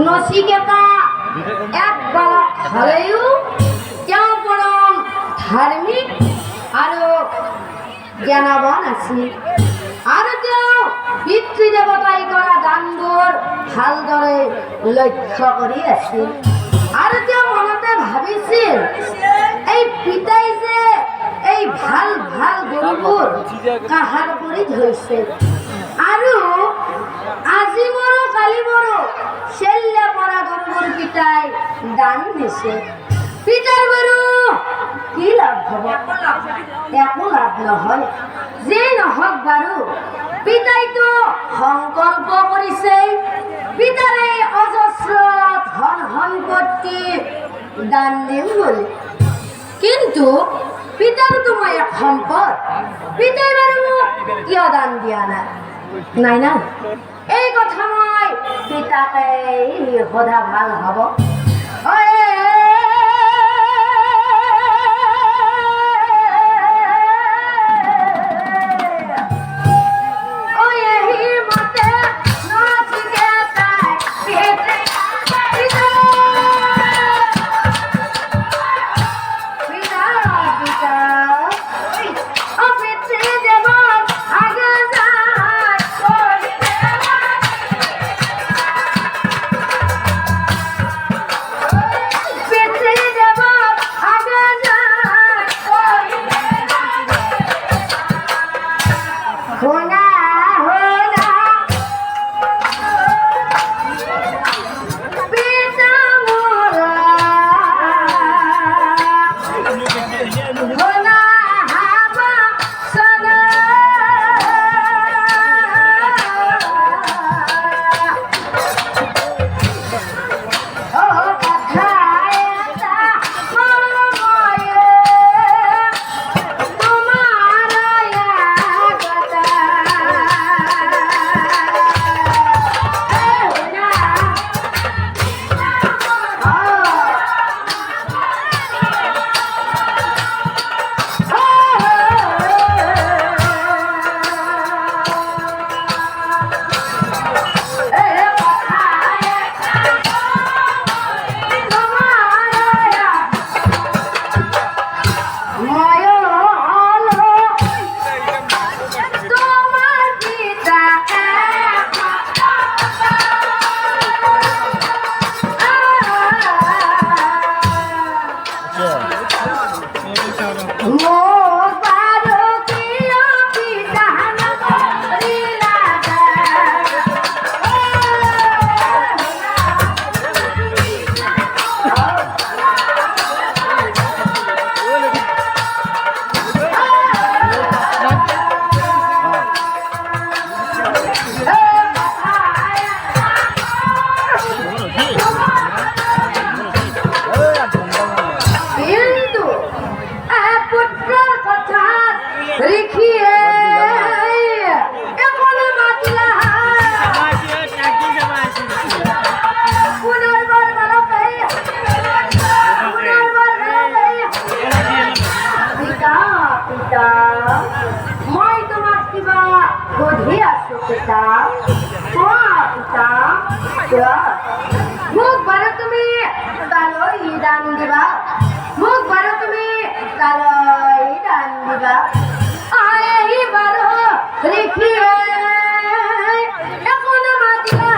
নচিকেতা একবাৰ হলেও তেওঁ পৰম ধাৰ্মিক আৰু জ্ঞানৱান আছিল আৰু তেওঁ পিতৃ দেৱতাই কৰা দানবোৰ ভালদৰে লক্ষ্য কৰি আছিল আৰু তেওঁ মনতে ভাবিছিল এই পিতাই যে এই ভাল ভাল গৰুবোৰ কাহাৰ কৰি ধৰিছে আৰু আজি মৰো কালি মৰো চেল্লা পৰা গৰুবোৰ পিতাই দান দিছে পিতাৰ বাৰু কি লাভ হ'ব একো লাভ নহয় যে নহওক বাৰু পিতাইতো সংকল্প কৰিছে পিতাৰে অজস্ৰ ধন সম্পত্তি দান দিম বুলি কিন্তু পিতাৰতো মই এক সম্পদ পিতাই বাৰু কিয় দান দিয়া নাই নাই এই কথা মই পিতাকে সোধা ভাল হ'ব আছো পিতা পিতা মোক বাৰু তুমি তালৈ দান দিবা মোক বাৰু তুমি তালৈ দান দিবা আই বাৰু ৰিখি এখন মাতিলা